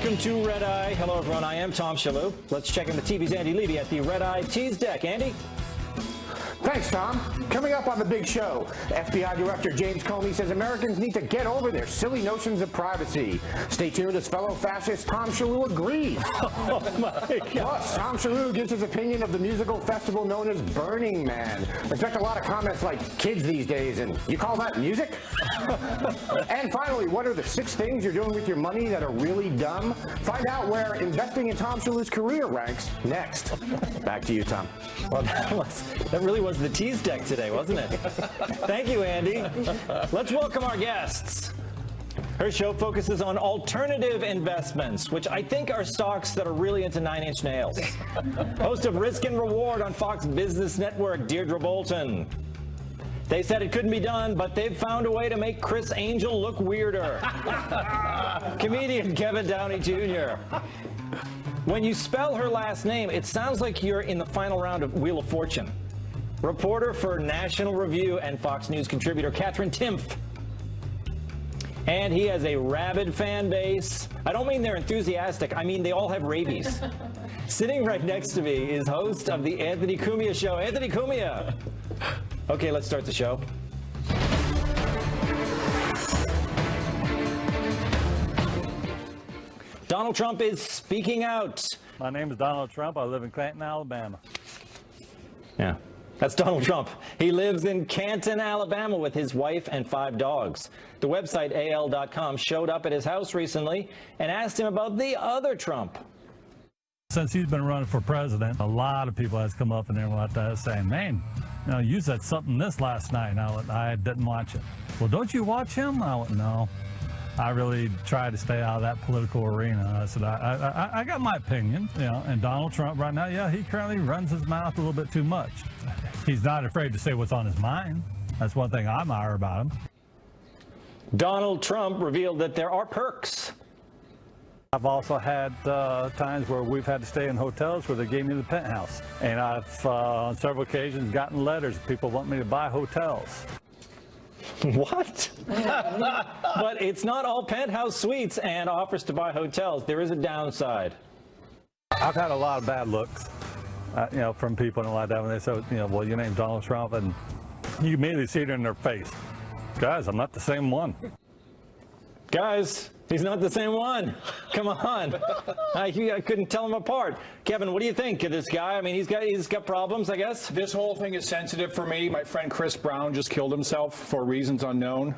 Welcome to Red Eye. Hello, everyone. I am Tom Shillue. Let's check in with TV's Andy Levy at the Red Eye Tease Deck. Andy? Thanks, Tom. Coming up on the big show, FBI Director James Comey says Americans need to get over their silly notions of privacy. Stay tuned as fellow fascist Tom Shillue agrees. Oh, my God. Plus, Tom Shillue gives his opinion of the musical festival known as Burning Man. Expect a lot of comments like kids these days, and you call that music? And finally, what are the 6 things you're doing with your money that are really dumb? Find out where investing in Tom Shillue's career ranks next. Back to you, Tom. Well, that really was the tease deck today, wasn't it? Thank you, Andy. Let's welcome our guests. Her show focuses on alternative investments, which I think are stocks that are really into 9-inch nails. Host of Risk and Reward on Fox Business Network, Deidre Bolton. They said it couldn't be done, but they've found a way to make Chris Angel look weirder. Comedian Kevin Downey Jr. When you spell her last name, it sounds like you're in the final round of Wheel of Fortune. Reporter for National Review and Fox News contributor Katherine Timpf. And he has a rabid fan base. I don't mean they're enthusiastic. I mean they all have rabies. Sitting right next to me is host of the Anthony Cumia Show, Anthony Cumia. Okay, let's start the show. Donald Trump is speaking out. My name is Donald Trump. I live in Canton, Alabama. Yeah, that's Donald Trump. He lives in Canton, Alabama with his wife and 5 dogs. The website AL.com showed up at his house recently and asked him about the other Trump. Since he's been running for president, a lot of people has come up in there like that saying, man, you know, you said something this last night. And I didn't watch it. Well, don't you watch him? I went, no. I really try to stay out of that political arena. I said, I got my opinion, you know, and Donald Trump right now, yeah, he currently runs his mouth a little bit too much. He's not afraid to say what's on his mind. That's one thing I admire about him. Donald Trump revealed that there are perks. I've also had times where we've had to stay in hotels where they gave me the penthouse. And I've, on several occasions, gotten letters. People want me to buy hotels. What? But it's not all penthouse suites and offers to buy hotels. There is a downside. I've had a lot of bad looks, you know, from people and like that when they say, you know, well, your name's Donald Trump, and you immediately see it in their face. Guys, I'm not the same one. Guys, he's not the same one. Come on. I couldn't tell him apart. Kevin, what do you think of this guy? I mean, he's got problems, I guess. This whole thing is sensitive for me. My friend Chris Brown just killed himself for reasons unknown.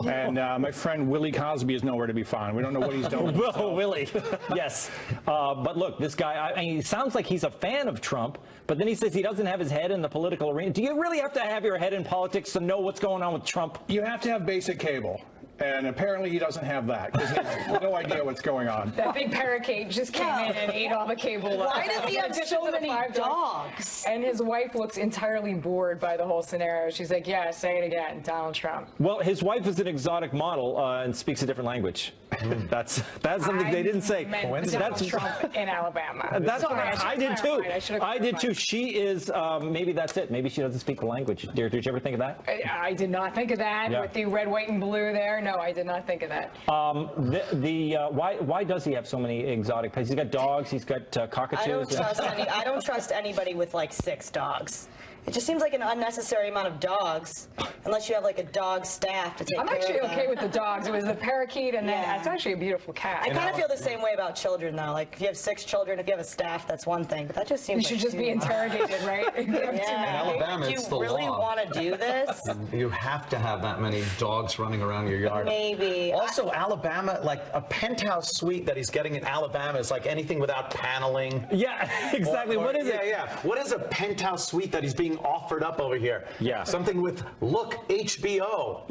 And my friend Willie Cosby is nowhere to be found. We don't know what he's doing. Oh, Willie. Yes. But look, this guy, I mean, he sounds like he's a fan of Trump, but then he says he doesn't have his head in the political arena. Do you really have to have your head in politics to know what's going on with Trump? You have to have basic cable. And apparently he doesn't have that because he has no idea what's going on. That big parakeet just came in and ate all the cable. Why does he have so many dogs? And his wife looks entirely bored by the whole scenario. She's like, yeah, say it again, Donald Trump. Well, his wife is an exotic model and speaks a different language. That's something they didn't say. That's Trump in Alabama. I did too. I did too. She is, maybe that's it. Maybe she doesn't speak the language. Deirdre, did you ever think of that? I did not think of that with the red, white, and blue there. No, I did not think of that. Why does he have so many exotic pets? He's got dogs. He's got cockatoos. I don't trust anybody with like 6 dogs. It just seems like an unnecessary amount of dogs, unless you have like a dog staff to take care of them. I'm actually okay with the dogs. It was the parakeet, and then it's actually a beautiful cat. I kind of feel the same way about children, though. Like if you have 6 children, if you have a staff, that's one thing. But that just seems you should just be interrogated, right? In Alabama, it's the law. Do you really want to do this? You have to have that many dogs running around your yard. Maybe. Also, Alabama, like a penthouse suite that he's getting in Alabama is like anything without paneling. Yeah, exactly. What is it? Yeah. What is a penthouse suite that he's being offered up over here? Yeah. Something with, look, HBO.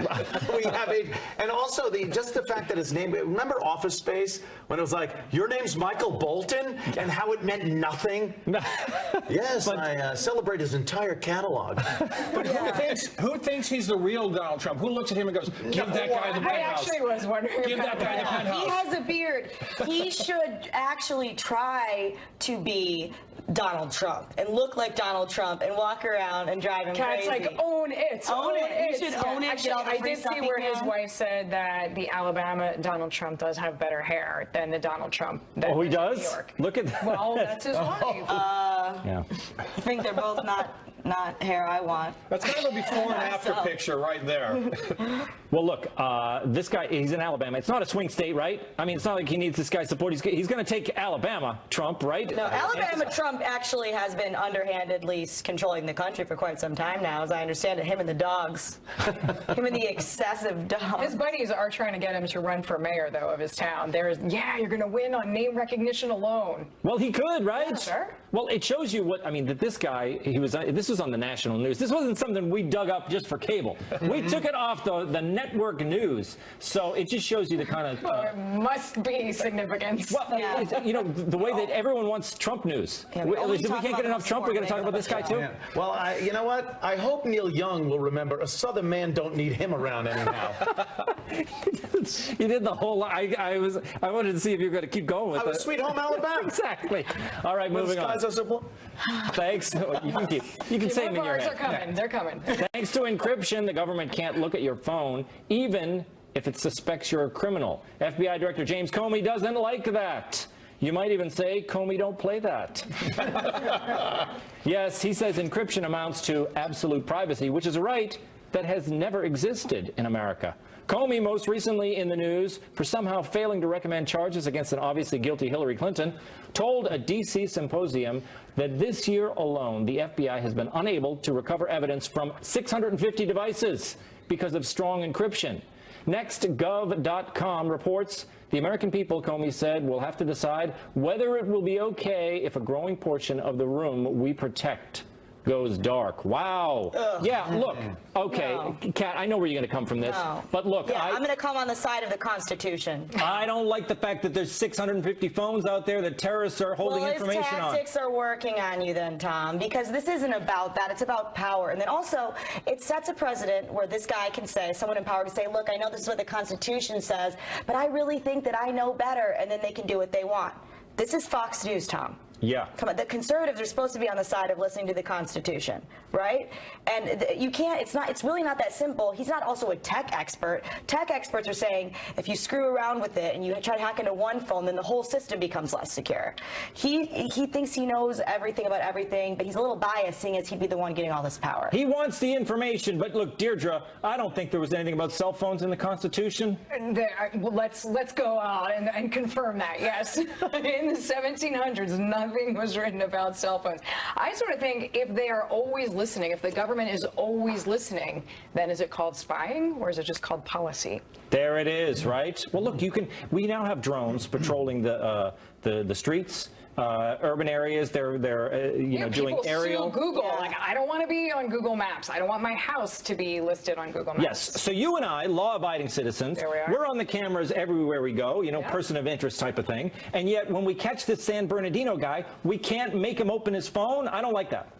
We have and also just the fact that his name, remember Office Space when it was like, your name's Michael Bolton, and how it meant nothing? Yes, I celebrate his entire catalog. But who thinks he's the real Donald Trump? Who looks at him and goes, give that guy the penthouse? I actually was wondering Give that guy the penthouse. He has a beard. He should actually try to be Donald Trump and look like Donald Trump and walk around and drive him crazy. Cat's like, own it. Own it. It's, own it. Actually, Get all the I free did stuff see you where his can. wife said that the Alabama Donald Trump does have better hair than the Donald Trump that Oh, he lives in does? New York. Look at that. Well, that's his wife. Yeah. I think they're both not hair I want. That's kind of a before and after picture right there. Well, look, this guy, he's in Alabama. It's not a swing state, right? I mean, it's not like he needs this guy's support. He's going to take Alabama, Trump, right? No, Alabama Trump actually has been underhandedly controlling the country for quite some time now, as I understand it. Him and the dogs. Him and the excessive dogs. His buddies are trying to get him to run for mayor, though, of his town. There's, you're going to win on name recognition alone. Well, he could, right? Yeah, sure. Well, it shows you what, I mean, that this guy, this was on the national news. This wasn't something we dug up just for cable. We took it off the network news. So it just shows you the kind of... There must be significance. Well, you know, the way that everyone wants Trump news. Yeah, If we can't get enough Trump, we're going to talk about this guy, too? Yeah. Well, you know what? I hope Neil Young will remember a Southern man don't need him around anyhow. You did the whole... I wanted to see if you were going to keep going with I was it. Sweet Home Alabama. Exactly. All right, moving on. Thanks. You can say them in your Bars head. are coming. They're coming. Thanks to encryption, the government can't look at your phone, even if it suspects you're a criminal. FBI Director James Comey doesn't like that. You might even say, Comey, don't play that. Yes, he says encryption amounts to absolute privacy, which is a right that has never existed in America. Comey, most recently in the news for somehow failing to recommend charges against an obviously guilty Hillary Clinton, told a D.C. symposium that this year alone, the FBI has been unable to recover evidence from 650 devices because of strong encryption. NextGov.com reports the American people, Comey said, will have to decide whether it will be okay if a growing portion of the room we protect goes dark. Wow. Ugh. Yeah, look, okay, no. Kat, I know where you're going to come from this, but look. Yeah, I'm going to come on the side of the Constitution. I don't like the fact that there's 650 phones out there that terrorists are holding information on. Well, his tactics are working on you then, Tom, because this isn't about that. It's about power. And then also, it sets a precedent where this guy can say, someone in power can say, look, I know this is what the Constitution says, but I really think that I know better, and then they can do what they want. This is Fox News, Tom. Yeah. Come on, the conservatives are supposed to be on the side of listening to the Constitution, right? And you can't, it's really not that simple. He's not also a tech expert. Tech experts are saying if you screw around with it and you try to hack into one phone, then the whole system becomes less secure. He thinks he knows everything about everything, but he's a little biased, seeing as he'd be the one getting all this power. He wants the information, but look, Deirdre, I don't think there was anything about cell phones in the Constitution. Well, let's go out and confirm that, yes. In the 1700s, nothing was written about cell phones. I sort of think if they are always listening, if the government is always listening, then is it called spying or is it just called policy? There it is, right? Well, look, we now have drones patrolling the streets. Urban areas, they're doing aerial. Sue Google. Yeah. Like, I don't want to be on Google Maps. I don't want my house to be listed on Google Maps. Yes. So you and I, law-abiding citizens, we're on the cameras everywhere we go. You know, person of interest type of thing. And yet, when we catch this San Bernardino guy, we can't make him open his phone. I don't like that.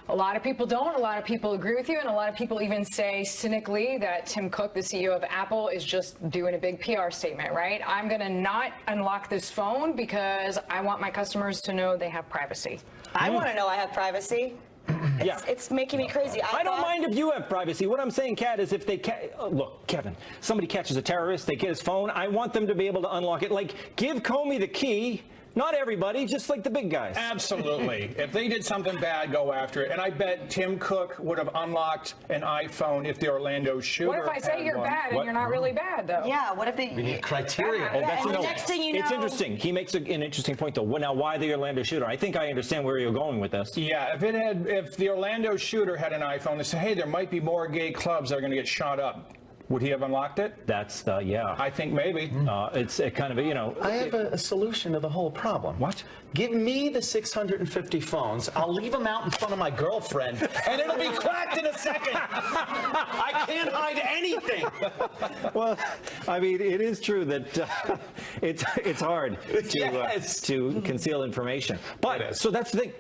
A lot of people don't. A lot of people agree with you, and a lot of people even say cynically that Tim Cook, the CEO of Apple, is just doing a big PR statement, right? I'm going to not unlock this phone because I want my customers to know they have privacy. I want to know I have privacy. It's making me crazy. I don't mind if you have privacy. What I'm saying, Kat, is if they look, Kevin, somebody catches a terrorist, they get his phone, I want them to be able to unlock it. Like, give Comey the key. Not everybody, just like the big guys. Absolutely. If they did something bad, go after it. And I bet Tim Cook would have unlocked an iPhone if the Orlando shooter What if I say you're bad and you're not really bad, though? Yeah, what if they... We need criteria. And the next thing you know... It's interesting. He makes an interesting point, though. Now, why the Orlando shooter? I think I understand where you're going with this. Yeah, if the Orlando shooter had an iPhone, they say, hey, there might be more gay clubs that are going to get shot up. Would he have unlocked it? That's, yeah. I think maybe. It's kind of, you know. I have a solution to the whole problem. What? Give me the 650 phones. I'll leave them out in front of my girlfriend, and it'll be cracked in a second. I can't hide anything. Well, I mean, it is true that it's hard to conceal information. But so that's the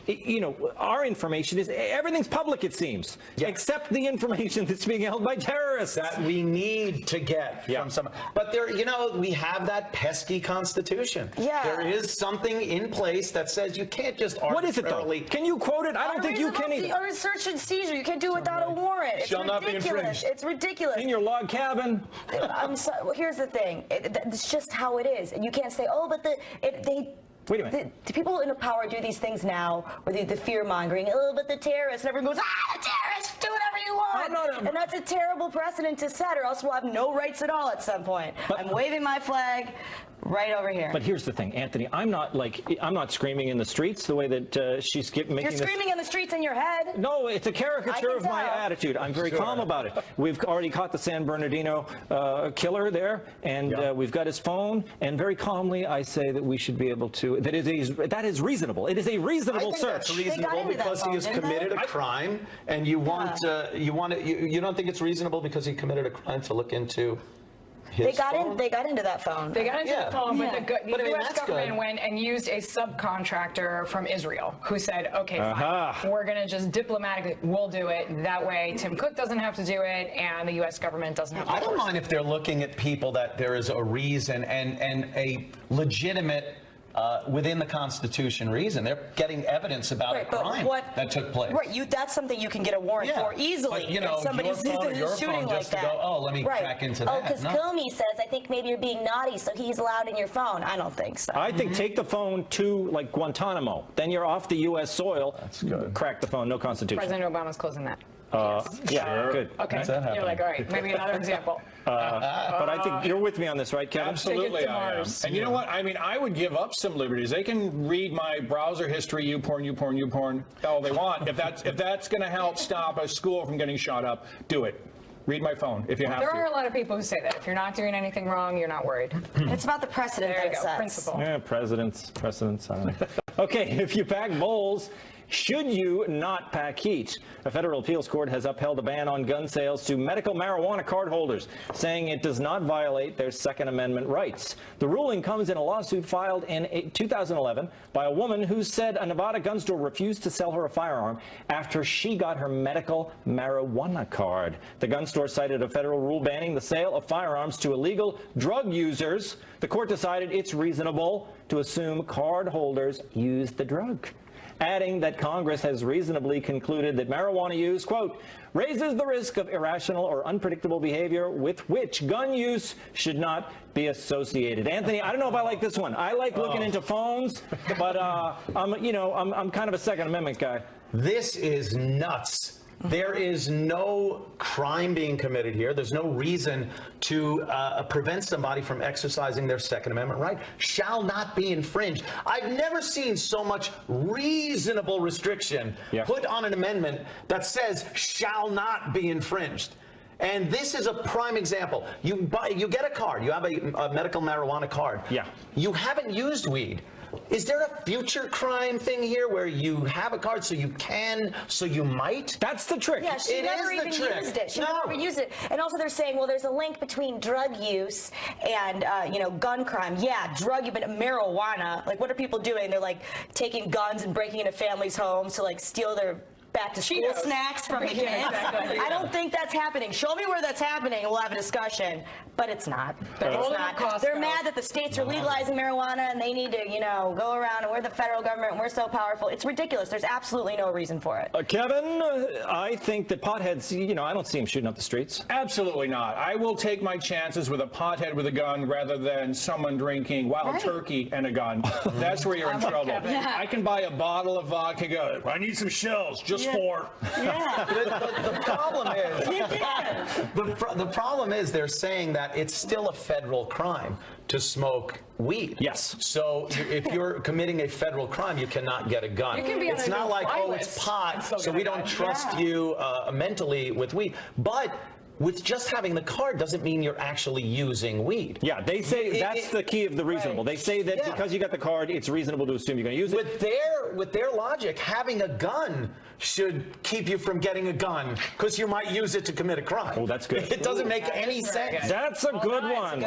thing. Our information is everything's public. It seems, except the information that's being held by terrorists. that we need to get from some. But there, we have that pesky Constitution. Yeah. There is something in place that says you can't just arbitrarily. What is it, though? Can you quote it? I don't think you can either. Or search and seizure. You can't do it without a warrant. It's Shall not be ridiculous. infringed. It's ridiculous. In your log cabin. I'm sorry. Well, here's the thing. It's just how it is. You can't say, oh, but they. Wait a minute. The people in power do these things now, or the fear-mongering, oh, but the terrorists, and everyone goes, the terrorists, do whatever you want. And that's a terrible precedent to set, or else we'll have no rights at all at some point. I'm waving my flag right over here. But here's the thing, Anthony, I'm not screaming in the streets the way that she's making You're screaming in the streets in your head. No, it's a caricature of my attitude. I'm very calm about it. We've already caught the San Bernardino killer there, and we've got his phone, and very calmly I say that we should be able to, that is reasonable. It is a reasonable search. That's reasonable because he has committed a crime, and you don't think it's reasonable because he committed a crime to look into his phone? They got into that phone. They got into the phone, but the U.S. that's government good. went and used a subcontractor from Israel who said, okay, fine, we're going to just diplomatically, we'll do it. That way Tim Cook doesn't have to do it, and the U.S. government doesn't have to. I don't mind if they're looking at people that there is a reason and a legitimate within the Constitution reason. They're getting evidence about a crime that took place. Right, that's something you can get a warrant for easily. But, if somebody's shooting like that. To go, oh, let me crack into that. Oh, because Comey says, I think maybe you're being naughty, so he's allowed in your phone. I don't think so. I think take the phone to, like, Guantanamo. Then you're off the U.S. soil. That's good. Crack the phone, no Constitution. President Obama's closing that. Yeah, good. Okay, you're like, all right, maybe another example. But I think you're with me on this, right, Kevin? Absolutely, I am. And you know what? I mean, I would give up some liberties. They can read my browser history, YouPorn, all they want. If that's going to help stop a school from getting shot up, do it. Read my phone if you have to. There are a lot of people who say that. If you're not doing anything wrong, you're not worried. It's about the precedent There you that it go, sets. principle. Yeah, precedents. I don't know. Okay, if you pack bowls, should you not pack heat? A federal appeals court has upheld a ban on gun sales to medical marijuana card holders, saying it does not violate their Second Amendment rights. The ruling comes in a lawsuit filed in 2011 by a woman who said a Nevada gun store refused to sell her a firearm after she got her medical marijuana card. The gun store cited a federal rule banning the sale of firearms to illegal drug users. The court decided it's reasonable to assume card holders use the drug, adding that Congress has reasonably concluded that marijuana use, quote, raises the risk of irrational or unpredictable behavior with which gun use should not be associated. Anthony, I don't know if I like this one. I like looking into phones, but I'm kind of a Second Amendment guy. This is nuts. There is no crime being committed here. There's no reason to prevent somebody from exercising their Second Amendment right. Shall not be infringed. I've never seen so much reasonable restriction put on an amendment that says shall not be infringed. And this is a prime example. You get a card. You have a medical marijuana card. Yeah. You haven't used weed. Is there a future crime thing here where you have a card so you can, so you might? That's the trick. Yeah, she never even used it. She never used it. And also they're saying, well, there's a link between drug use and, gun crime. Yeah, but marijuana. Like, what are people doing? They're, like, taking guns and breaking into families' homes to, like, steal their back-to-school snacks from the kids. Exactly. I don't think that's happening. Show me where that's happening and we'll have a discussion. But it's not. It's not. They're mad that the states are legalizing marijuana and they need to, go around and we're the federal government and we're so powerful. It's ridiculous. There's absolutely no reason for it. Kevin, I think that potheads, I don't see them shooting up the streets. Absolutely not. I will take my chances with a pothead with a gun rather than someone drinking wild turkey and a gun. That's where you're in trouble. I can buy a bottle of vodka, go, I need some shells, just 4. Yeah. The problem is, the problem is they're saying that it's still a federal crime to smoke weed. Yes. So if you're committing a federal crime, you cannot get a gun. It's not like, it's pot, so we don't trust you mentally with weed. But with just having the card doesn't mean you're actually using weed. Yeah, they say that's the key of the reasonable. They say that because you got the card, it's reasonable to assume you're going to use it. With their logic, having a gun should keep you from getting a gun because you might use it to commit a crime. Oh, that's good. It doesn't make any sense. That's a good one.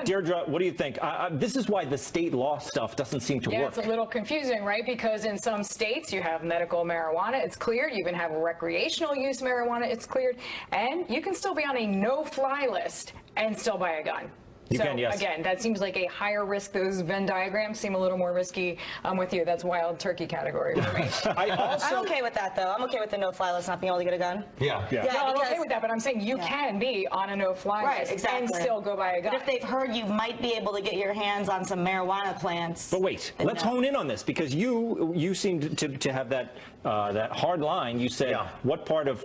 Deirdre, what do you think? This is why the state law stuff doesn't seem to work. Yeah, it's a little confusing, right? Because in some states you have medical marijuana, it's cleared. You can have recreational use marijuana, it's cleared. And you can still be on a no-fly list and still buy a gun. You so can, yes. Again, that seems like a higher risk. Those Venn diagrams seem a little more risky. I'm with you. That's wild turkey category for me. I'm okay with that, though. I'm okay with the no-fly list not being able to get a gun. Yeah. No, I'm okay with that, but I'm saying you can be on a no-fly list and still go buy a gun. But if they've heard you might be able to get your hands on some marijuana plants. But wait, let's hone in on this, because you seemed to have that hard line. You said what part of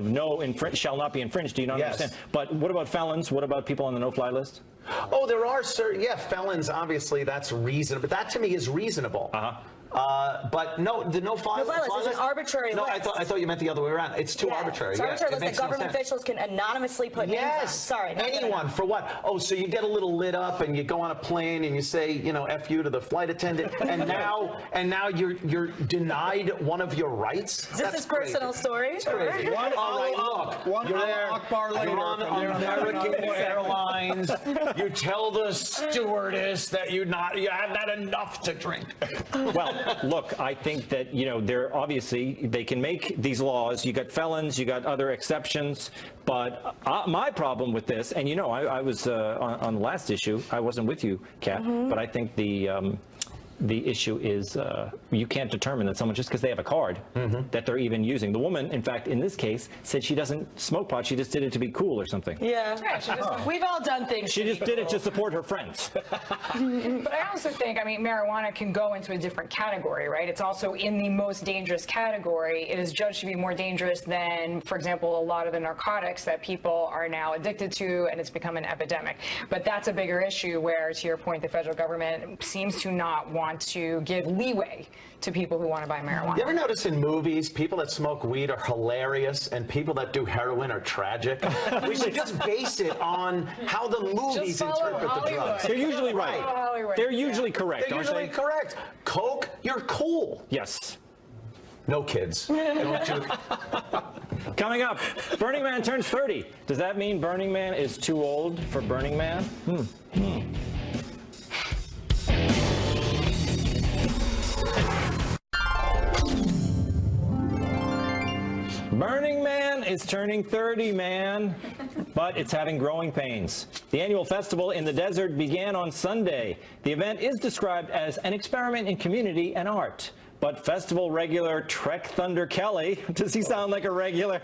no shall not be infringed. Do you not understand? But what about felons? What about people on the no-fly list? Oh, there are certain, felons, obviously, that's reasonable. But that, to me, is reasonable. But no, the no-fly list is an arbitrary list. I thought you meant the other way around. It's too arbitrary. It's arbitrary list that government officials can anonymously put names on. Sorry. Anyone, for what? Oh, so you get a little lit up and you go on a plane and you say, you know, F you to the flight attendant, and now you're denied one of your rights? This is personal story. It's crazy. You're on American Airlines. You tell the stewardess that you haven't had enough to drink. Well, look, I think that, you know, they're obviously, they can make these laws. You got felons, you got other exceptions. But my problem with this, and you know, I was on the last issue, I wasn't with you, Kat, but I think the issue is you can't determine that someone, just because they have a card, that they're even using. The woman, in fact, in this case, said she doesn't smoke pot. She just did it to be cool or something. Yeah. We've all done things. She just did it to support her friends. But I also think, I mean, marijuana can go into a different category, right? It's also in the most dangerous category. It is judged to be more dangerous than, for example, a lot of the narcotics that people are now addicted to, and it's become an epidemic. But that's a bigger issue where, to your point, the federal government seems to not want to give leeway to people who want to buy marijuana. You ever notice in movies, people that smoke weed are hilarious and people that do heroin are tragic? We should just base it on how the movies interpret the drugs. They're usually right. They're usually correct, They're usually correct. Coke, you're cool. Yes. No kids. Coming up, Burning Man turns 30. Does that mean Burning Man is too old for Burning Man? Burning Man is turning 30, man, but it's having growing pains. The annual festival in the desert began on Sunday. The event is described as an experiment in community and art. But festival regular Trek Thunder Kelly, does he sound like a regular?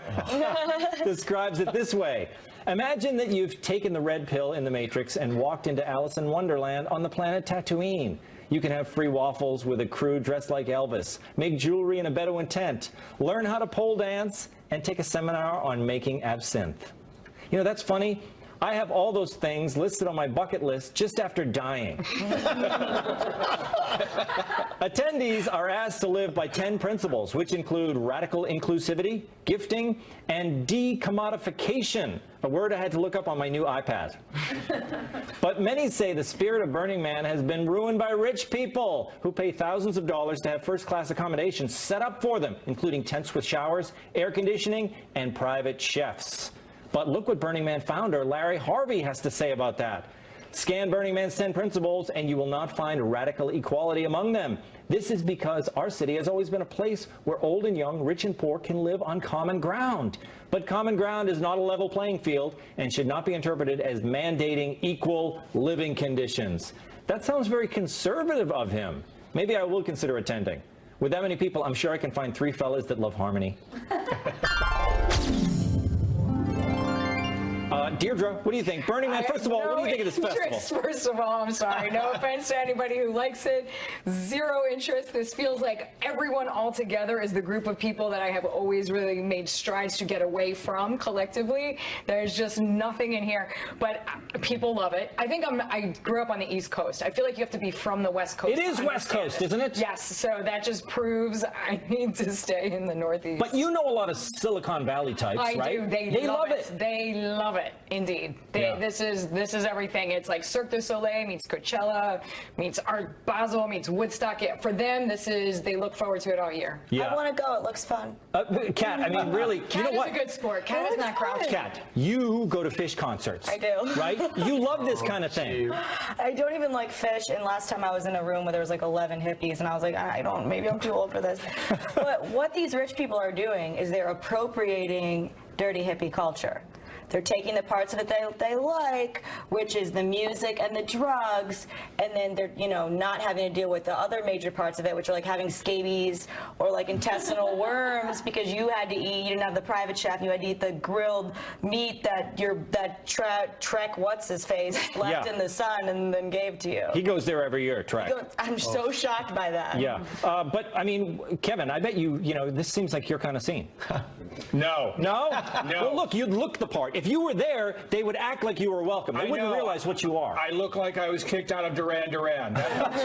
Describes it this way. Imagine that you've taken the red pill in the Matrix and walked into Alice in Wonderland on the planet Tatooine. You can have free waffles with a crew dressed like Elvis, make jewelry in a Bedouin tent, learn how to pole dance, and take a seminar on making absinthe. You know, that's funny. I have all those things listed on my bucket list just after dying. Attendees are asked to live by 10 principles, which include radical inclusivity, gifting, and decommodification, a word I had to look up on my new iPad. But many say the spirit of Burning Man has been ruined by rich people who pay thousands of dollars to have first-class accommodations set up for them, including tents with showers, air conditioning, and private chefs. But look what Burning Man founder Larry Harvey has to say about that. Scan Burning Man's 10 principles and you will not find radical equality among them. This is because our city has always been a place where old and young, rich and poor can live on common ground. But common ground is not a level playing field and should not be interpreted as mandating equal living conditions. That sounds very conservative of him. Maybe I will consider attending. With that many people, I'm sure I can find 3 fellas that love harmony. Deirdre, what do you think? Burning Man, first of all, what do you think of this festival? First of all, I'm sorry. No offense to anybody who likes it. Zero interest. This feels like everyone all together is the group of people that I have always really made strides to get away from collectively. There's just nothing in here, but people love it. I think I grew up on the East Coast. I feel like you have to be from the West Coast. It is West Coast, isn't it? Yes, so that just proves I need to stay in the Northeast. But you know a lot of Silicon Valley types, right? I do. They love it. They love it. Indeed. This is everything. It's like Cirque du Soleil meets Coachella, meets Art Basel, meets Woodstock. Yeah, for them, they look forward to it all year. I want to go. It looks fun. Kat, I mean, really, you know what? Kat is a good sport. Kat is not crouching. Kat, you go to fish concerts. I do. Right? You love this kind of thing. I don't even like fish, and last time I was in a room where there was like 11 hippies, and I was like, maybe I'm too old for this. But what these rich people are doing is they're appropriating dirty hippie culture. they're taking the parts of it they like, which is the music and the drugs, and then they're, you know, not having to deal with the other major parts of it, which are like having scabies or like intestinal worms because you had to eat, you didn't have the private chef, you had to eat the grilled meat that Trek what's his face left in the sun and then gave to you. He goes there every year, Trek. I'm so shocked by that. Yeah, but I mean, Kevin, I bet you know, this seems like your kind of scene. No. No? No. Well, look, you'd look the part. If you were there, they would act like you were welcome. They wouldn't realize what you are. I look like I was kicked out of Duran Duran. That helps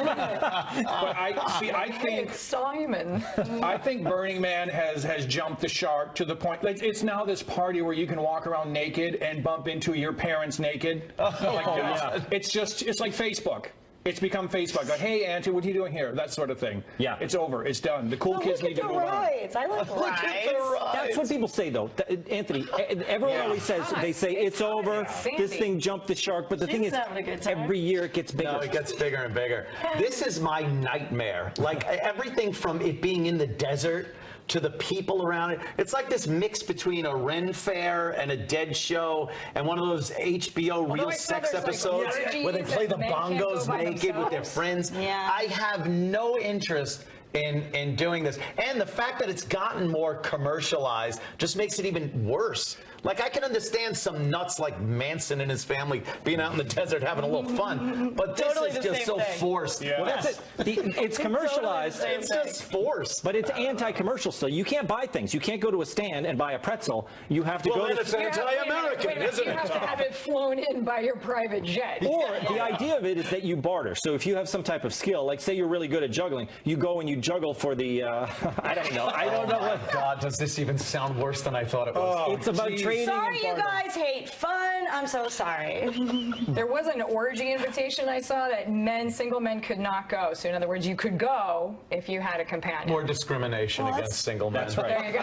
me. But I think It's Simon. I think Burning Man has jumped the shark to the point. Like, it's now this party where you can walk around naked and bump into your parents naked. It's like Facebook. It's become Facebook. Like, hey, Auntie, what are you doing here? That sort of thing. Yeah. It's over. It's done. The cool kids need to move on. Rides. I like rides. That's what people say, though. Anthony, everyone always says, they say, it's over, this thing jumped the shark, but the thing is, having a good time. every year it gets bigger. No, it gets bigger and bigger. This is my nightmare. Like everything from it being in the desert to the people around it. It's like this mix between a Ren Fair and a Dead Show and one of those HBO real sex episodes where they play the bongos naked with their friends. Yeah. I have no interest in doing this. And the fact that it's gotten more commercialized just makes it even worse. Like, I can understand some nuts like Manson and his family being out in the desert having a little fun, but this Totally is the just same so thing. forced. Yeah. Well, that's it. It's commercialized. It's just forced. But it's anti-commercial still. You can't buy things. You can't go to a stand and buy a pretzel. You have to Well, go then to... it's anti-American, isn't You it, have to Tom? have it flown in by your private jet. Or the idea of it is that you barter. So if you have some type of skill, like say you're really good at juggling, you go and you juggle for the, I don't know. I don't know what... God, does this even sound worse than I thought it was? It's about trading Sorry, and you bartering. guys hate fun. I'm so sorry. There was an orgy invitation I saw that single men could not go. So in other words, you could go if you had a companion. More discrimination against single men. That's right. There you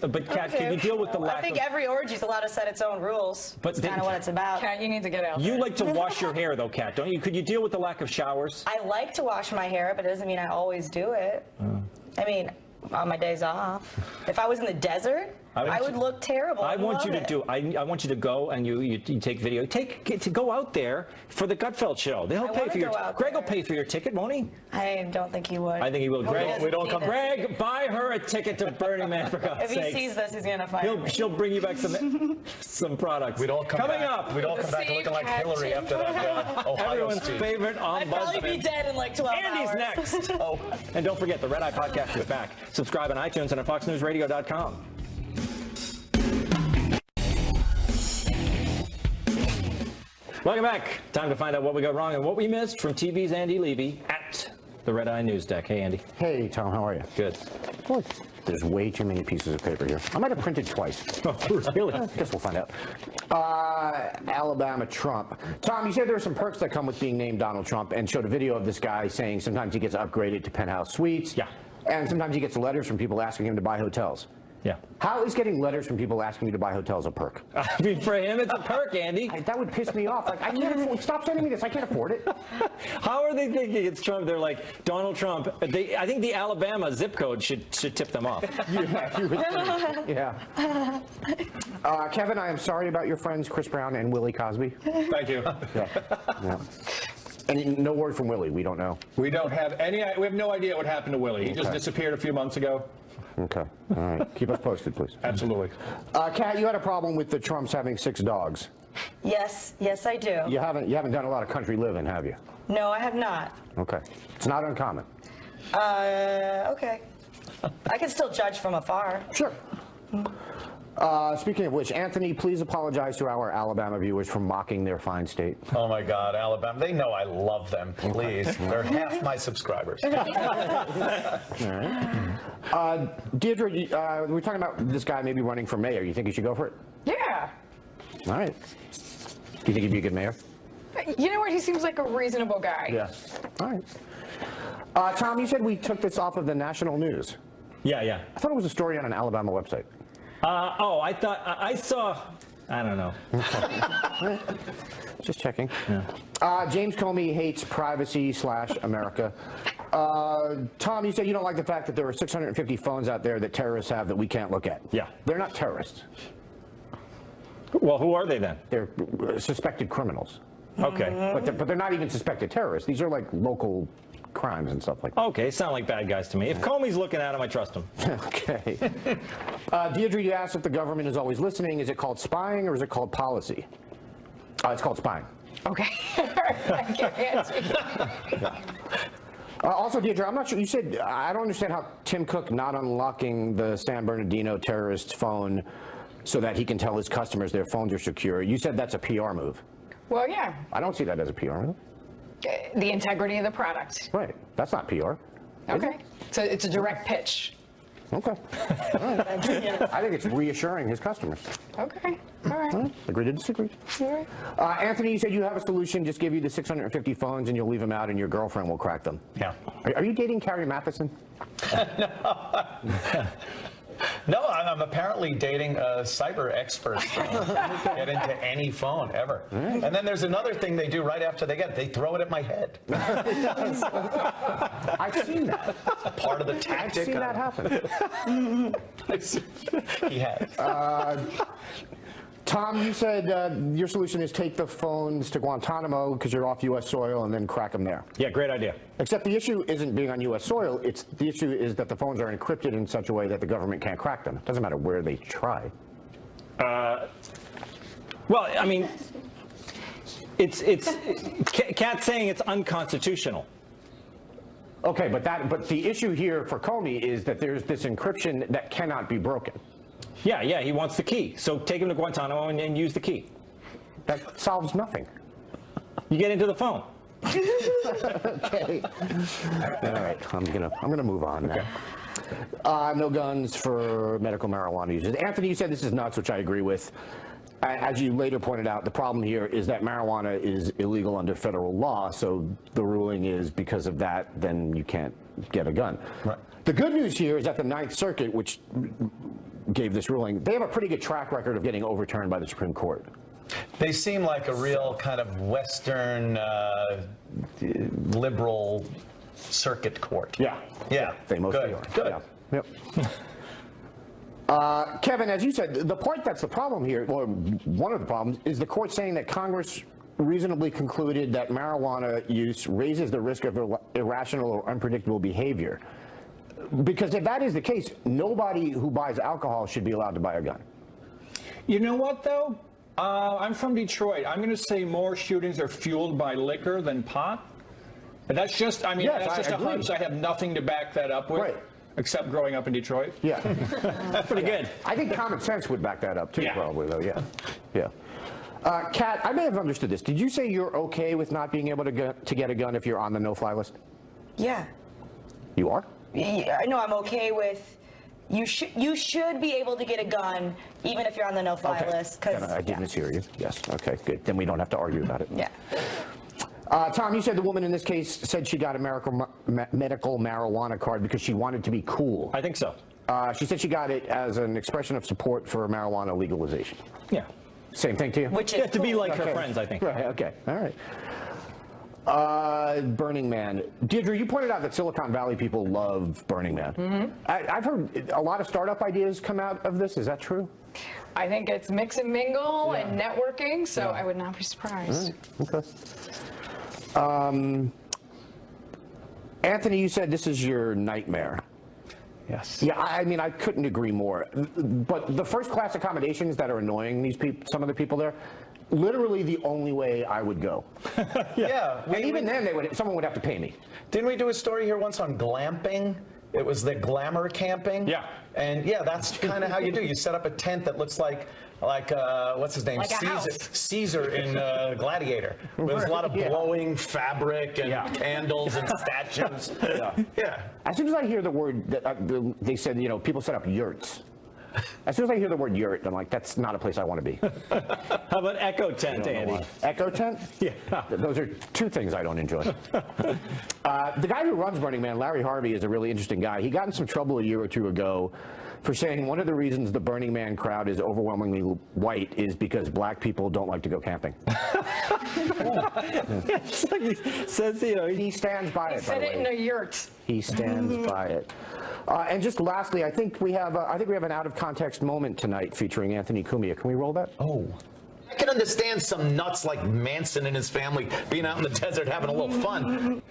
go. But Kat, can you deal with the lack I think of... every orgy's allowed to set its own rules. But That's kind of what it's about. Kat, you need to get out You there. like to wash your hair, though, Kat, don't you? Could you deal with the lack of showers? I like to wash my hair, but it doesn't mean I always do it. I mean, on my days off. If I was in the desert, I would look terrible. I I'd want love you to it. do. I want you to go and you take video. Go out there for the Gutfeld show. They'll pay wanna for your. go out Greg will there. pay for your ticket, won't he? I don't think he would. I think he will. Greg, doesn't see this. Greg, buy her a ticket to Burning Man for God's If he sake. sees this, he's gonna fire me. She'll bring you back some products. We'd all come Coming back. up. We'd all come back looking like Hillary after that Ohio Everyone's speech. favorite on I'd probably be BuzzFeed. dead in like 12 Andy's hours. next. And don't forget, the Red Eye Podcast is back. Subscribe on iTunes and at FoxNewsRadio.com. Welcome back. Time to find out what we got wrong and what we missed from TV's Andy Levy at the Red Eye News Deck. Hey, Andy. Hey, Tom, how are you? Good. Look, there's way too many pieces of paper here. I might have printed twice. Oh, really? Guess we'll find out. Alabama Trump. Tom, you said there are some perks that come with being named Donald Trump and showed a video of this guy saying sometimes he gets upgraded to penthouse suites. Yeah. And sometimes he gets letters from people asking him to buy hotels. Yeah. How is getting letters from people asking you to buy hotels a perk? I mean, for him, it's a perk, Andy. That would piss me off. Like, I can't afford, stop sending me this. I can't afford it. How are they thinking it's Trump? They're like, Donald Trump. I think the Alabama zip code should tip them off. Yeah, you would think. Yeah. Kevin, I am sorry about your friends Chris Brown and Willie Cosby. Thank you. Yeah. And no word from Willie. We don't know. We don't have any. We have no idea what happened to Willie. He just Okay. disappeared a few months ago. Okay. All right. Keep us posted, please. Absolutely. Kat, you had a problem with the Trumps having 6 dogs. Yes, I do. You haven't done a lot of country living, have you? No, I have not. Okay. It's not uncommon. Okay. I can still judge from afar. Sure. Speaking of which, Anthony, please apologize to our Alabama viewers for mocking their fine state. Oh my God, Alabama. They know I love them, please. They're half my subscribers. Deidre, we're talking about this guy maybe running for mayor. You think he should go for it? Yeah. All right. Do you think he'd be a good mayor? You know what? He seems like a reasonable guy. Yeah. All right. Tom, you said we took this off of the national news. Yeah. I thought it was a story on an Alabama website. I thought I saw. I don't know. Just checking. Yeah. James Comey hates privacy / America. Tom, you said you don't like the fact that there are 650 phones out there that terrorists have that we can't look at. Yeah. They're not terrorists. Well, who are they then? They're suspected criminals. Okay. But they're not even suspected terrorists. These are like local crimes and stuff like that. Okay, sound like bad guys to me. If Comey's looking at them, I trust him. Okay. Deidre, you asked if the government is always listening. Is it called spying or is it called policy? It's called spying. Okay. I can't answer. Also, Deidre, I'm not sure. You said, I don't understand how Tim Cook not unlocking the San Bernardino terrorist's phone so that he can tell his customers their phones are secure. You said that's a PR move. Well, yeah. I don't see that as a PR move. The integrity of the product. Right. That's not PR. Okay. So it's a direct pitch. Okay. All right. I think it's reassuring his customers. Okay. All right. Agree to disagree. All right. Anthony, you said you have a solution. Just give you the 650 phones and you'll leave them out and your girlfriend will crack them. Yeah. Are you dating Carrie Matheson? No, I'm apparently dating a cyber expert. Get into any phone ever. And then there's another thing they do right after they throw it at my head. I've seen that. Part of the tactic. I've seen that happen. He has. Tom, you said your solution is take the phones to Guantanamo because you're off U.S. soil and then crack them there. Yeah, great idea. Except the issue isn't being on U.S. soil. The issue is that the phones are encrypted in such a way that the government can't crack them. It doesn't matter where they try. Well, I mean, Kat's saying it's unconstitutional. Okay, but the issue here for Comey is that there's this encryption that cannot be broken. Yeah, he wants the key. So take him to Guantanamo and use the key. That solves nothing. You get into the phone. Okay. All right, I'm gonna move on now. No guns for medical marijuana users. Anthony, you said this is nuts, which I agree with. As you later pointed out, the problem here is that marijuana is illegal under federal law, so the ruling is because of that, then you can't get a gun. Right. The good news here is that the Ninth Circuit, which gave this ruling, they have a pretty good track record of getting overturned by the Supreme Court. They seem like a real kind of Western liberal circuit court. Yeah. Yeah. They mostly Good. are. Good. Yeah. Yep. Kevin, as you said, the part that's the problem here, or one of the problems, is the court saying that Congress reasonably concluded that marijuana use raises the risk of irrational or unpredictable behavior. Because if that is the case, nobody who buys alcohol should be allowed to buy a gun. You know what, though? I'm from Detroit. I'm going to say more shootings are fueled by liquor than pot. But that's just, I mean, Yes, that's just I a agree. hunch. I have nothing to back that up with, Right. except growing up in Detroit. Yeah. That's pretty good. I think common sense would back that up too, Yeah. probably, though, yeah. Yeah. Kat, I may have understood this. Did you say you're okay with not being able to get a gun if you're on the no-fly list? Yeah. You are? No, I'm okay with. You should be able to get a gun even if you're on the no-fly list. Then I did mishear you. Yes. Okay, good. Then we don't have to argue about it. Yeah. Tom, you said the woman in this case said she got a medical marijuana card because she wanted to be cool. I think so. She said she got it as an expression of support for marijuana legalization. Yeah. Same thing to you? Which is Yeah, to be cool. like her Okay. friends, I think. Right, okay, all right. Burning Man. Deidre, you pointed out that Silicon Valley people love Burning Man. Mm-hmm. I've heard a lot of startup ideas come out of this. Is that true? I think it's mix and mingle and networking, so I would not be surprised. Okay. Anthony, you said this is your nightmare. Yes. Yeah, I mean, I couldn't agree more. But the first class accommodations that are annoying these people, some of the people there, literally the only way I would go. Yeah. And even then, someone would have to pay me. Didn't we do a story here once on glamping? It was the glamour camping. Yeah. And yeah, that's kind of how you do. You set up a tent that looks like what's his name? Like a house. Caesar in Gladiator. There's a lot of blowing fabric and candles and statues. Yeah. As soon as I hear the word, they said, you know, people set up yurts. As soon as I hear the word yurt, I'm like, that's not a place I want to be. How about Echo Tent, Andy? Echo tent? Yeah. Those are two things I don't enjoy. The guy who runs Burning Man, Larry Harvey, is a really interesting guy. He got in some trouble a year or two ago for saying one of the reasons the Burning Man crowd is overwhelmingly white is because black people don't like to go camping. It's like he says, you know, He stands by it. He said by it the in way. a yurt. He stands by it. And just lastly, I think we have an out of context moment tonight featuring Anthony Cumia. Can we roll that? Oh. I can understand some nuts like Manson and his family being out in the desert having a little fun.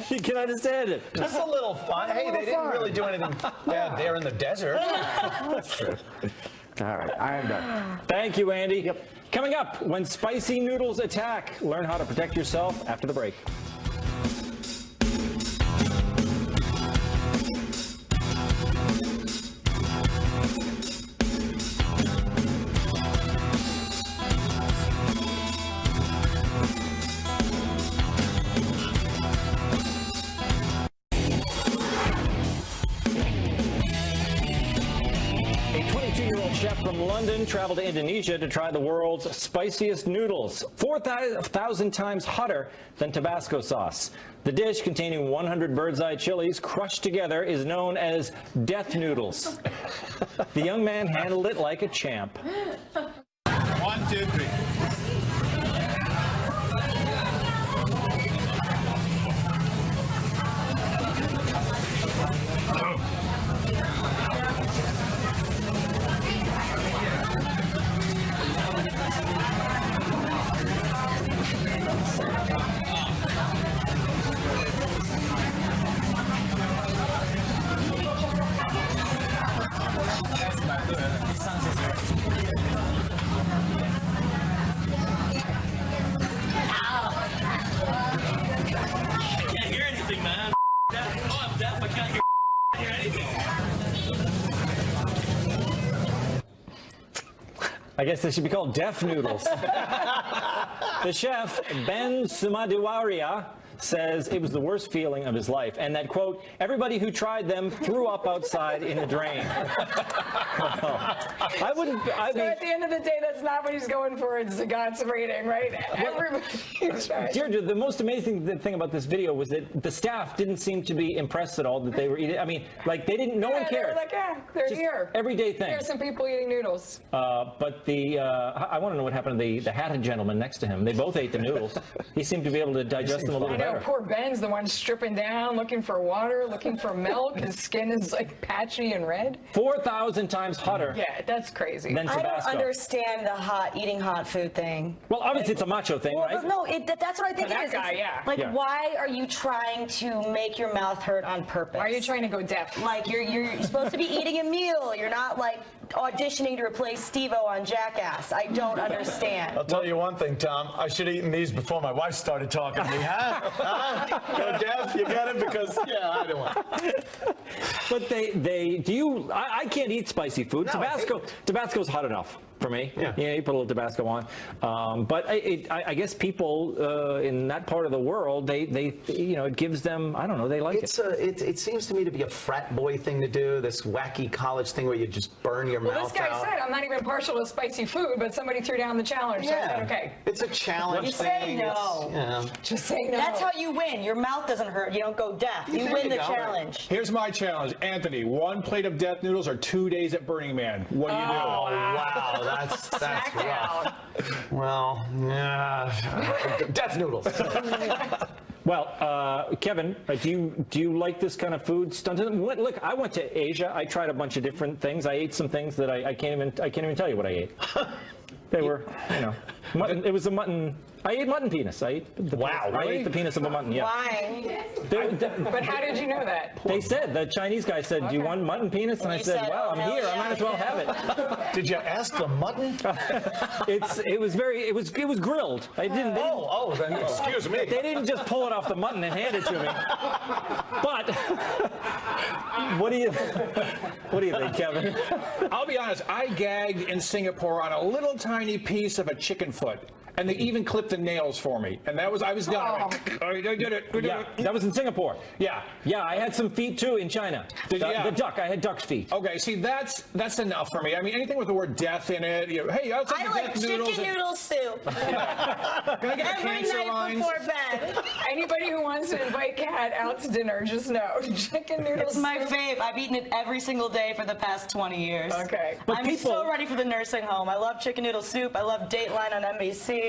you can understand it. Just a little fun. Hey, they didn't really do anything bad there in the desert. That's true. All right, I am done. Thank you, Andy. Yep. Coming up, when spicy noodles attack, learn how to protect yourself after the break. Chef from London traveled to Indonesia to try the world's spiciest noodles, 4,000 times hotter than Tabasco sauce. The dish, containing 100 bird's eye chilies crushed together, is known as death noodles. The young man handled it like a champ. 1, 2, 3. I guess they should be called deaf noodles. The chef, Ben Sumadiwaria, says it was the worst feeling of his life, and that, quote, everybody who tried them threw up outside in the drain. Well, I mean, at the end of the day, that's not what he's going for. It's the God's rating, right? Everybody's right. Deirdre, the most amazing thing about this video was that the staff didn't seem to be impressed at all that they were eating. I mean, like, they didn't, no one cared. They were like, yeah, they're Just here. everyday thing. There's some people eating noodles. But I want to know what happened to the hatted gentleman next to him. They both ate the noodles. He seemed to be able to digest them a little I know, better. poor Ben's the one stripping down, looking for water, looking for milk. His skin is like patchy and red. 4,000 times hotter. Yeah, that's crazy. Than I Tabasco. don't understand the eating hot food thing. Well, obviously it's a macho thing, Well, right? no, that's what I think For it that is. guy, It's yeah. Like, Yeah. why are you trying to make your mouth hurt on purpose? Why are you trying to go deaf? Like, you're supposed to be eating a meal. You're not, like, auditioning to replace Steve-O on Jackass. I don't understand. I'll tell you one thing, Tom. I should have eaten these before my wife started talking to me. Huh? Go deaf? You got it? Because, yeah, I don't want. But I can't eat spicy food. No, Tabasco's hot enough for me. Yeah. You put a little Tabasco on. But I guess people in that part of the world, it gives them, I don't know, they like it. It seems to me to be a frat boy thing to do, this wacky college thing where you just burn your Well, mouth this guy out. said, I'm not even partial to spicy food, but somebody threw down the challenge, so I said, okay. It's a challenge You thing. say no. Just say no. That's how you win. Your mouth doesn't hurt. You don't go deaf. You There win you the go. challenge. Here's my challenge. Anthony, 1 plate of death noodles or 2 days at Burning Man. What do you do? Oh, wow. That's rough. Well, yeah. Death noodles. Well, Kevin, do you like this kind of food stunt? Look, I went to Asia. I tried a bunch of different things. I ate some things that I can't even tell you what I ate. They were, mutton. It was a mutton. I ate mutton penis. I ate the Wow, penis. really? I ate the penis of a mutton. Yeah. Why? But how did you know that? They said, the Chinese guy said, "Do you want mutton penis?" And I you said, said, "Well, "Oh, I'm hell here. I yeah, might as well I have it." Did you ask the mutton? It was grilled. Then excuse me. They didn't just pull it off the mutton and hand it to me. But what do you think, Kevin? I'll be honest, I gagged in Singapore on a little tiny piece of a chicken foot. And they even clipped the nails for me. And that was, I was done. I did it. We did Yeah, it. that was in Singapore. Yeah. Yeah, I had some feet too in China. The duck, I had duck's feet. Okay, see, that's enough for me. I mean, anything with the word death in it. You know, hey, I'll take I like death noodles. chicken noodle soup. Can I get the Every cancer night lines? before bed. Anybody who wants to invite Kat out to dinner, just know chicken noodles. It's my fave. I've eaten it every single day for the past 20 years. Okay. But I'm people- so ready for the nursing home. I love chicken noodle soup. I love Dateline on NBC.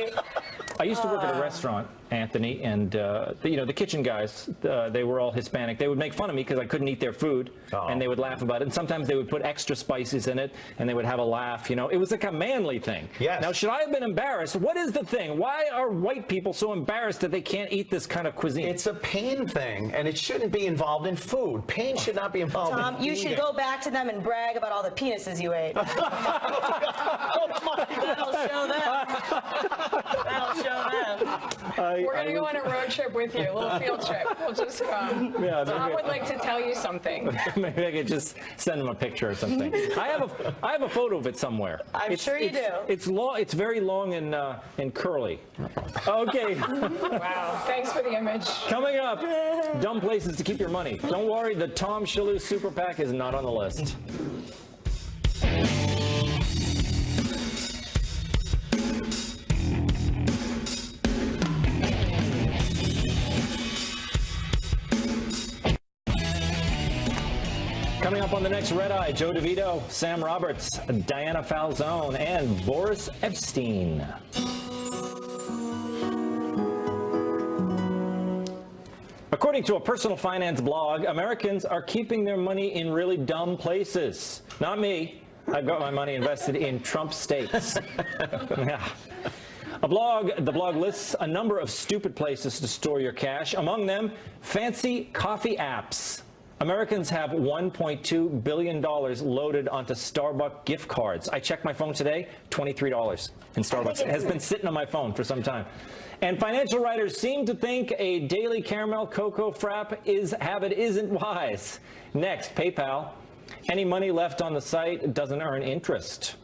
I used to work at a restaurant, Anthony, and the kitchen guys, they were all Hispanic. They would make fun of me because I couldn't eat their food, and they would laugh about it. And sometimes they would put extra spices in it, and they would have a laugh. You know, it was like a manly thing. Yes. Now, should I have been embarrassed? What is the thing? Why are white people so embarrassed that they can't eat this kind of cuisine? It's a pain thing, and it shouldn't be involved in food. Pain should not be involved in You eating. should go back to them and brag about all the penises you ate. That'll show them. That'll show them. We're going to go on a road trip with you, a little field trip. We'll just come. Yeah, Tom would like to tell you something. Maybe I could just send them a picture or something. I have a photo of it somewhere. I'm sure you do. It's long. It's very long and curly. Okay. Wow. Thanks for the image. Coming up, dumb places to keep your money. Don't worry, the Tom Shillue Super PAC is not on the list. Coming up on the next Red Eye, Joe DeVito, Sam Roberts, Diana Falzone, and Boris Epstein. According to a personal finance blog, Americans are keeping their money in really dumb places. Not me. I've got my money invested in Trump states. Yeah. The blog lists a number of stupid places to store your cash, among them fancy coffee apps. Americans have $1.2 billion loaded onto Starbucks gift cards. I checked my phone today, $23 in Starbucks. It has been sitting on my phone for some time. And financial writers seem to think a daily caramel cocoa frap habit isn't wise. Next, PayPal. Any money left on the site doesn't earn interest.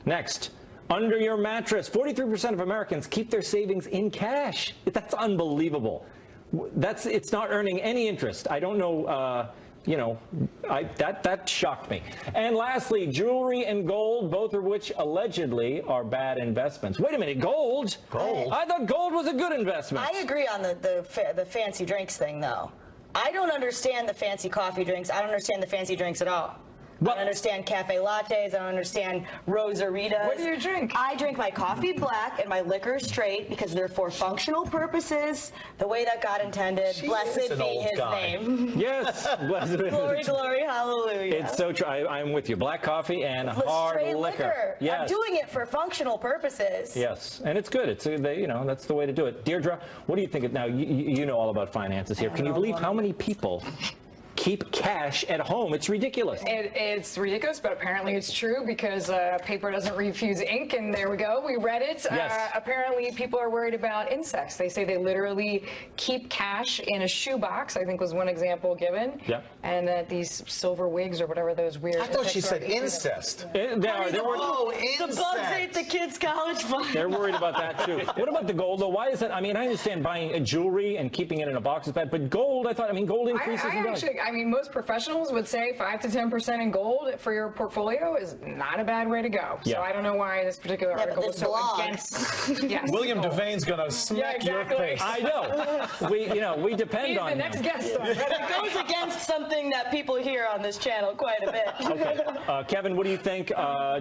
Next, under your mattress. 43% of Americans keep their savings in cash. That's unbelievable. It's not earning any interest. I don't know, that shocked me. And lastly, jewelry and gold, both of which allegedly are bad investments. Wait a minute, gold? Gold? I thought gold was a good investment. I agree on the fancy drinks thing, though. I don't understand the fancy coffee drinks. I don't understand the fancy drinks at all. I don't understand cafe lattes. I don't understand rosaritas. What do you drink? I drink my coffee black and my liquor straight because they're for functional purposes, the way that God intended. Blessed be his name. Yes. Blessed be Glory, glory, hallelujah. It's so true. I'm with you. Black coffee and hard straight liquor. Yes. I'm doing it for functional purposes. Yes, and it's good. It's that's the way to do it. Deirdre, what do you think? Now you know all about finances here. Can you believe how many people keep cash at home? It's ridiculous. It's ridiculous, but apparently it's true because paper doesn't refuse ink, and there we go. We read it. Yes. Apparently people are worried about insects. They say they literally keep cash in a shoebox, I think was one example given. Yeah. And that these silver wigs or whatever those weird I thought she insects are said eating them. incest. They're The bugs ate the kids' college fund. They're worried about that too. What about the gold though? Why is that? I mean, I understand buying a jewelry and keeping it in a box is bad, but gold, gold increases in value. I mean, most professionals would say 5 to 10% in gold for your portfolio is not a bad way to go. Yeah. So I don't know why this particular but article this was so blog- against. Yes, William gold. Devane's going to smack Yeah, your exactly. face. I know. We depend He's on the him. next guest. It goes against something that people hear on this channel quite a bit. Okay. Kevin, what do you think?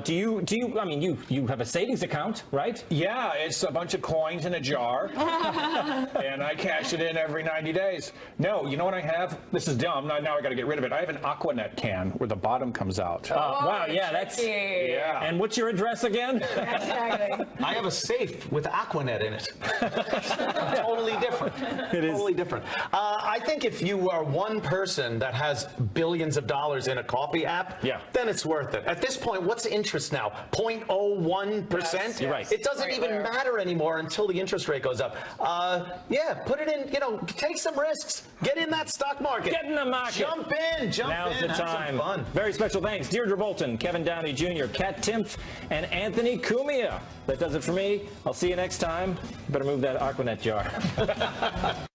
Do you? I mean, you have a savings account, right? Yeah, it's a bunch of coins in a jar, and I cash it in every 90 days. No, you know what I have? This is dumb. Now I got to get rid of it. I have an Aquanet can where the bottom comes out. Wow, yeah, that's. tricky. Yeah. And what's your address again? Exactly. I have a safe with Aquanet in it. Totally different. It is. Totally different. I think if you are one person that has billions of dollars in a coffee app, Yeah. then it's worth it. At this point, what's interest now? 0.01%? Yes, You're right. It doesn't Right even there. matter anymore until the interest rate goes up. Yeah, put it in, take some risks. Get in that stock market. Get in the market. docket. Jump in. Now's the Have some time. fun. Very special thanks. Deidre Bolton, Kevin Downey Jr., Kat Timpf, and Anthony Cumia. That does it for me. I'll see you next time. Better move that Aquanet jar.